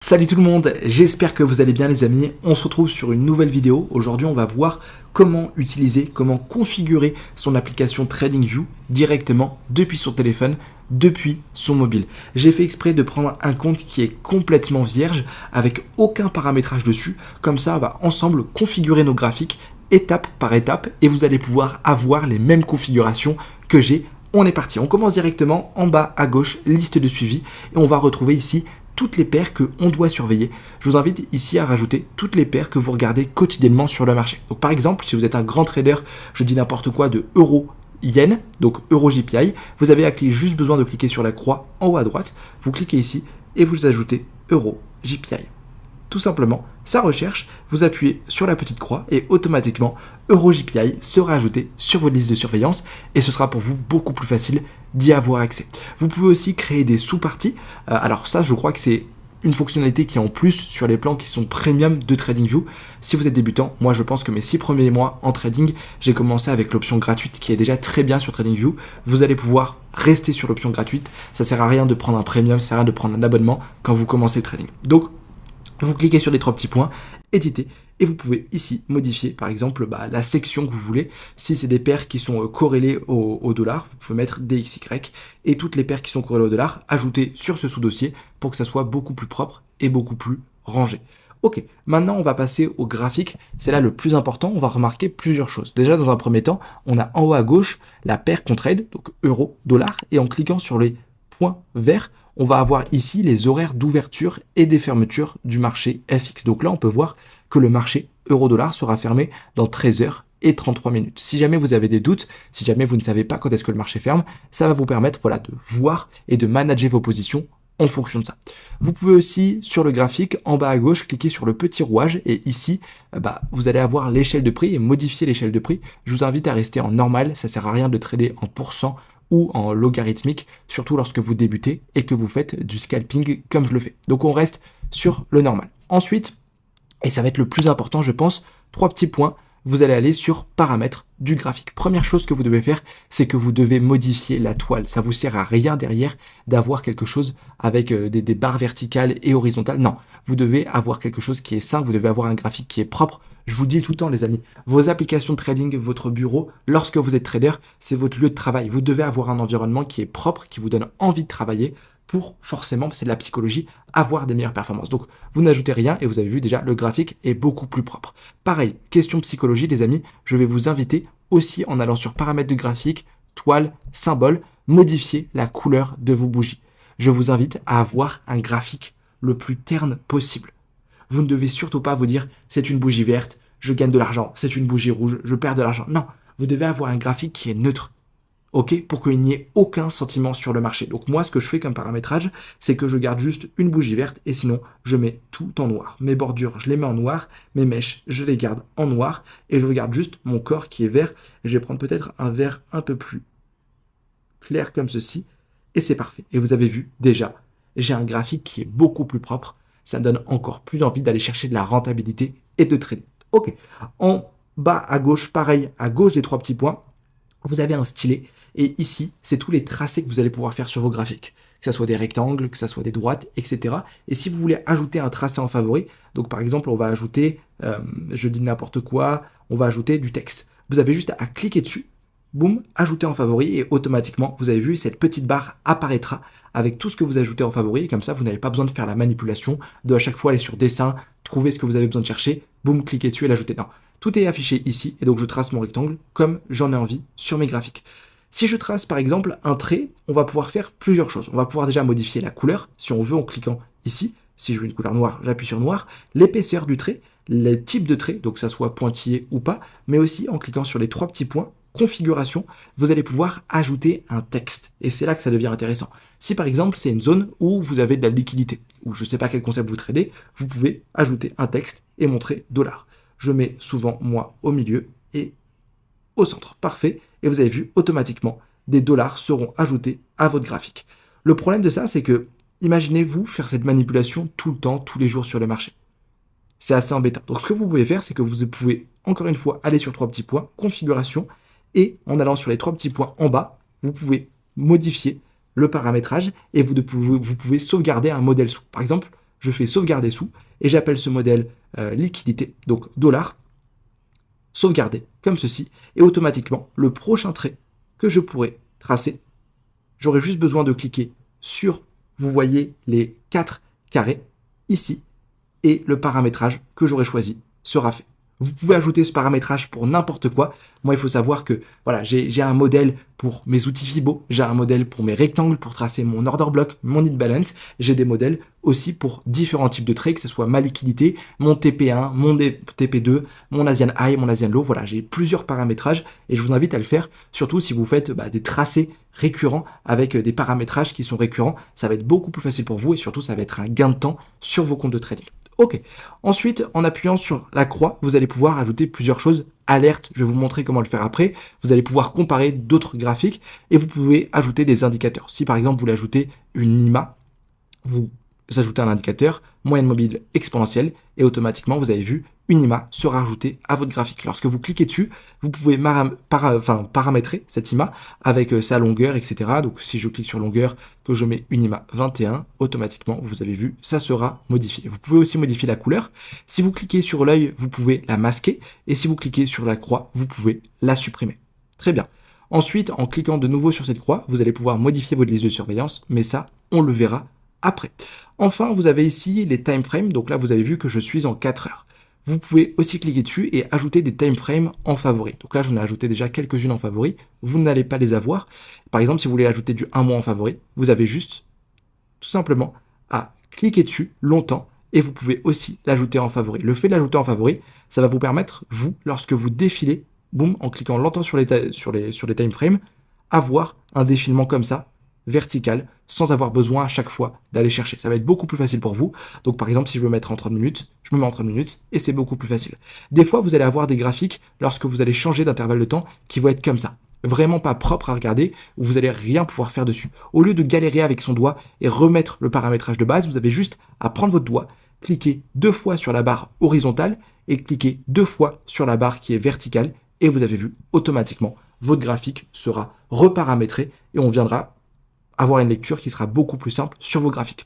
Salut tout le monde, j'espère que vous allez bien les amis, on se retrouve sur une nouvelle vidéo. Aujourd'hui on va voir comment utiliser, comment configurer son application TradingView directement depuis son téléphone, depuis son mobile. J'ai fait exprès de prendre un compte qui est complètement vierge, avec aucun paramétrage dessus, comme ça on va ensemble configurer nos graphiques étape par étape et vous allez pouvoir avoir les mêmes configurations que j'ai. On est parti, on commence directement en bas à gauche, liste de suivi, et on va retrouver ici toutes les paires qu'on doit surveiller. Je vous invite ici à rajouter toutes les paires que vous regardez quotidiennement sur le marché. Donc par exemple, si vous êtes un grand trader, je dis n'importe quoi, de euro yen, donc euro JPY, vous avez juste besoin de cliquer sur la croix en haut à droite, vous cliquez ici et vous ajoutez euro JPY. Tout simplement, ça recherche, vous appuyez sur la petite croix et automatiquement EuroJPY sera ajouté sur votre liste de surveillance et ce sera pour vous beaucoup plus facile d'y avoir accès. Vous pouvez aussi créer des sous-parties. Alors ça, je crois que c'est une fonctionnalité qui est en plus sur les plans qui sont premium de TradingView. Si vous êtes débutant, moi je pense que mes 6 premiers mois en trading, j'ai commencé avec l'option gratuite qui est déjà très bien sur TradingView. Vous allez pouvoir rester sur l'option gratuite. Ça sert à rien de prendre un premium, ça sert à rien de prendre un abonnement quand vous commencez le trading. Donc, vous cliquez sur les 3 petits points, éditer, et vous pouvez ici modifier par exemple la section que vous voulez. Si c'est des paires qui sont corrélées au dollar, vous pouvez mettre DXY, et toutes les paires qui sont corrélées au dollar, ajouter sur ce sous-dossier pour que ça soit beaucoup plus propre et beaucoup plus rangé. Ok, maintenant on va passer au graphique, c'est là le plus important, on va remarquer plusieurs choses. Déjà dans un premier temps, on a en haut à gauche la paire qu'on trade, donc euro, dollar, et en cliquant sur les points verts, on va avoir ici les horaires d'ouverture et des fermetures du marché FX. Donc là, on peut voir que le marché euro-dollar sera fermé dans 13h et 33 minutes. Si jamais vous avez des doutes, si jamais vous ne savez pas quand est-ce que le marché ferme, ça va vous permettre de voir et de manager vos positions en fonction de ça. Vous pouvez aussi, sur le graphique, en bas à gauche, cliquer sur le petit rouage et ici, vous allez avoir l'échelle de prix et modifier l'échelle de prix. Je vous invite à rester en normal, ça ne sert à rien de trader en pourcent ou en logarithmique, surtout lorsque vous débutez et que vous faites du scalping comme je le fais. Donc on reste sur le normal. Ensuite, et ça va être le plus important je pense, 3 petits points, vous allez aller sur paramètres du graphique. Première chose que vous devez faire, c'est que vous devez modifier la toile. Ça vous sert à rien derrière d'avoir quelque chose avec des barres verticales et horizontales. Non, vous devez avoir quelque chose qui est simple, vous devez avoir un graphique qui est propre. Je vous le dis tout le temps les amis, vos applications de trading, votre bureau, lorsque vous êtes trader, c'est votre lieu de travail. Vous devez avoir un environnement qui est propre, qui vous donne envie de travailler pour forcément, c'est de la psychologie, avoir des meilleures performances. Donc vous n'ajoutez rien et vous avez vu déjà, le graphique est beaucoup plus propre. Pareil, question psychologie les amis, je vais vous inviter aussi en allant sur paramètres du graphique, toile, symbole, modifier la couleur de vos bougies. Je vous invite à avoir un graphique le plus terne possible. Vous ne devez surtout pas vous dire c'est une bougie verte, je gagne de l'argent, c'est une bougie rouge, je perds de l'argent. Non, vous devez avoir un graphique qui est neutre. Ok, pour qu'il n'y ait aucun sentiment sur le marché. Donc moi, ce que je fais comme paramétrage, c'est que je garde juste une bougie verte et sinon, je mets tout en noir. Mes bordures, je les mets en noir, mes mèches, je les garde en noir et je regarde juste mon corps qui est vert. Et je vais prendre peut-être un vert un peu plus clair comme ceci et c'est parfait. Et vous avez vu, déjà, j'ai un graphique qui est beaucoup plus propre. Ça me donne encore plus envie d'aller chercher de la rentabilité et de trader. Ok, en bas à gauche, pareil, à gauche des 3 petits points, vous avez un stylet et ici, c'est tous les tracés que vous allez pouvoir faire sur vos graphiques. Que ce soit des rectangles, que ce soit des droites, etc. Et si vous voulez ajouter un tracé en favori, donc par exemple, on va ajouter, je dis n'importe quoi, on va ajouter du texte. Vous avez juste à cliquer dessus, boum, ajouter en favori et automatiquement, vous avez vu, cette petite barre apparaîtra avec tout ce que vous ajoutez en favori. Et comme ça, vous n'avez pas besoin de faire la manipulation, de à chaque fois aller sur dessin, trouver ce que vous avez besoin de chercher, boum, cliquez dessus et l'ajouter. Non, tout est affiché ici et donc je trace mon rectangle comme j'en ai envie sur mes graphiques. Si je trace par exemple un trait, on va pouvoir faire plusieurs choses. On va pouvoir déjà modifier la couleur, si on veut, en cliquant ici. Si je veux une couleur noire, j'appuie sur noir. L'épaisseur du trait, les types de traits, donc que ça soit pointillé ou pas, mais aussi en cliquant sur les 3 petits points, configuration, vous allez pouvoir ajouter un texte. Et c'est là que ça devient intéressant. Si par exemple c'est une zone où vous avez de la liquidité, ou je ne sais pas quel concept vous tradez, vous pouvez ajouter un texte et montrer $. Je mets souvent moi au milieu et au centre. Parfait. Et vous avez vu, automatiquement, des dollars seront ajoutés à votre graphique. Le problème de ça, c'est que, imaginez-vous faire cette manipulation tout le temps, tous les jours sur le marché. C'est assez embêtant. Donc ce que vous pouvez faire, c'est que vous pouvez, encore une fois, aller sur 3 petits points, configuration, et en allant sur les 3 petits points en bas, vous pouvez modifier le paramétrage et vous pouvez sauvegarder un modèle sous. Par exemple, je fais sauvegarder sous et j'appelle ce modèle liquidité, donc dollar, sauvegarder comme ceci, et automatiquement, le prochain trait que je pourrais tracer, j'aurai juste besoin de cliquer sur, vous voyez, les 4 carrés ici, et le paramétrage que j'aurai choisi sera fait. Vous pouvez ajouter ce paramétrage pour n'importe quoi. Moi, il faut savoir que voilà, j'ai un modèle pour mes outils Fibo, j'ai un modèle pour mes rectangles, pour tracer mon order block, mon hit balance. J'ai des modèles aussi pour différents types de trades, que ce soit ma liquidité, mon TP1, mon TP2, mon Asian High, mon Asian Low. Voilà, j'ai plusieurs paramétrages et je vous invite à le faire, surtout si vous faites des tracés récurrents avec des paramétrages qui sont récurrents. Ça va être beaucoup plus facile pour vous et surtout, ça va être un gain de temps sur vos comptes de trading. Ok. Ensuite, en appuyant sur la croix, vous allez pouvoir ajouter plusieurs choses. Alerte, je vais vous montrer comment le faire après. Vous allez pouvoir comparer d'autres graphiques et vous pouvez ajouter des indicateurs. Si par exemple, vous voulez ajouter une IMA, vous ajoutez un indicateur, moyenne mobile exponentielle, et automatiquement, vous avez vu, une IMA sera ajoutée à votre graphique. Lorsque vous cliquez dessus, vous pouvez paramétrer cette IMA avec sa longueur, etc. Donc si je clique sur longueur, que je mets une IMA 21, automatiquement, vous avez vu, ça sera modifié. Vous pouvez aussi modifier la couleur. Si vous cliquez sur l'œil, vous pouvez la masquer, et si vous cliquez sur la croix, vous pouvez la supprimer. Très bien. Ensuite, en cliquant de nouveau sur cette croix, vous allez pouvoir modifier votre liste de surveillance, mais ça, on le verra après. Enfin, vous avez ici les time frames. Donc là, vous avez vu que je suis en 4 heures. Vous pouvez aussi cliquer dessus et ajouter des time frames en favori. Donc là, j'en ai ajouté déjà quelques-unes en favori. Vous n'allez pas les avoir. Par exemple, si vous voulez ajouter du 1 mois en favori, vous avez juste tout simplement à cliquer dessus longtemps et vous pouvez aussi l'ajouter en favori. Le fait de l'ajouter en favori, ça va vous permettre, vous, lorsque vous défilez, boum, en cliquant longtemps sur les time frames, avoir un défilement comme ça, vertical, sans avoir besoin à chaque fois d'aller chercher. Ça va être beaucoup plus facile pour vous. Donc par exemple, si je veux mettre en 30 minutes, je me mets en 30 minutes et c'est beaucoup plus facile. Des fois, vous allez avoir des graphiques lorsque vous allez changer d'intervalle de temps qui vont être comme ça. Vraiment pas propre à regarder, où vous allez rien pouvoir faire dessus. Au lieu de galérer avec son doigt et remettre le paramétrage de base, vous avez juste à prendre votre doigt, cliquer 2 fois sur la barre horizontale et cliquer 2 fois sur la barre qui est verticale et vous avez vu automatiquement votre graphique sera reparamétré et on viendra avoir une lecture qui sera beaucoup plus simple sur vos graphiques.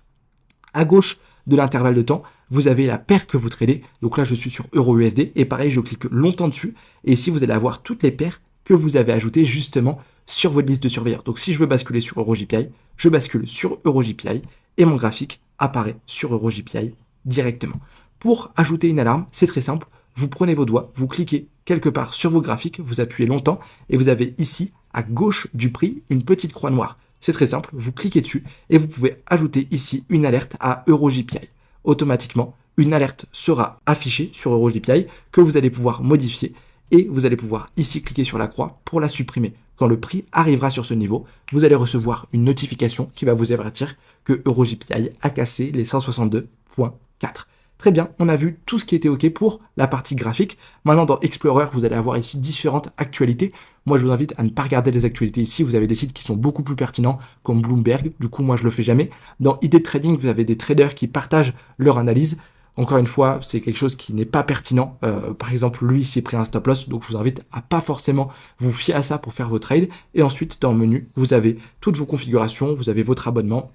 À gauche de l'intervalle de temps, vous avez la paire que vous tradez. Donc là, je suis sur EURUSD et pareil, je clique longtemps dessus. Et ici, vous allez avoir toutes les paires que vous avez ajoutées justement sur votre liste de surveilleurs. Donc si je veux basculer sur EuroJPI, je bascule sur EuroJPI et mon graphique apparaît sur EuroJPI directement. Pour ajouter une alarme, c'est très simple. Vous prenez vos doigts, vous cliquez quelque part sur vos graphiques, vous appuyez longtemps et vous avez ici, à gauche du prix, une petite croix noire. C'est très simple, vous cliquez dessus et vous pouvez ajouter ici une alerte à EuroJPI. Automatiquement, une alerte sera affichée sur EuroJPI que vous allez pouvoir modifier et vous allez pouvoir ici cliquer sur la croix pour la supprimer. Quand le prix arrivera sur ce niveau, vous allez recevoir une notification qui va vous avertir que EuroJPI a cassé les 162.4. Très bien, on a vu tout ce qui était OK pour la partie graphique. Maintenant, dans Explorer, vous allez avoir ici différentes actualités. Moi, je vous invite à ne pas regarder les actualités ici. Vous avez des sites qui sont beaucoup plus pertinents, comme Bloomberg. Du coup, moi, je le fais jamais. Dans ID Trading, vous avez des traders qui partagent leur analyse. Encore une fois, c'est quelque chose qui n'est pas pertinent. Par exemple, lui, il s'est pris un stop loss. Donc, je vous invite à pas forcément vous fier à ça pour faire vos trades. Et ensuite, dans le menu, vous avez toutes vos configurations. Vous avez votre abonnement,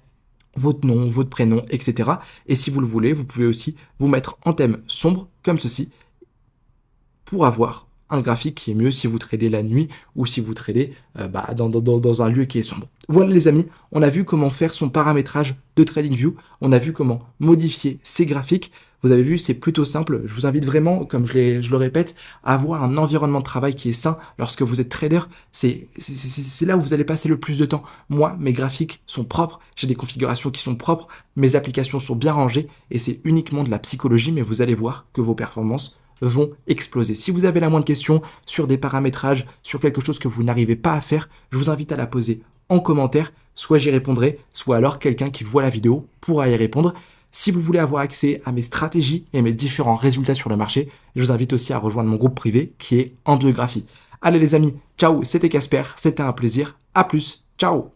votre nom, votre prénom, etc. Et si vous le voulez, vous pouvez aussi vous mettre en thème sombre, comme ceci, pour avoir un graphique qui est mieux si vous tradez la nuit ou si vous tradez dans un lieu qui est sombre. Voilà les amis, on a vu comment faire son paramétrage de TradingView, on a vu comment modifier ses graphiques. Vous avez vu, c'est plutôt simple. Je vous invite vraiment, comme je le répète, à avoir un environnement de travail qui est sain lorsque vous êtes trader. C'est là où vous allez passer le plus de temps. Moi, mes graphiques sont propres, j'ai des configurations qui sont propres, mes applications sont bien rangées et c'est uniquement de la psychologie, mais vous allez voir que vos performances vont exploser. Si vous avez la moindre question sur des paramétrages, sur quelque chose que vous n'arrivez pas à faire, je vous invite à la poser en commentaire. Soit j'y répondrai, soit alors quelqu'un qui voit la vidéo pourra y répondre. Si vous voulez avoir accès à mes stratégies et mes différents résultats sur le marché, je vous invite aussi à rejoindre mon groupe privé qui est Angiographie. Allez les amis, ciao, c'était Casper, c'était un plaisir, à plus, ciao.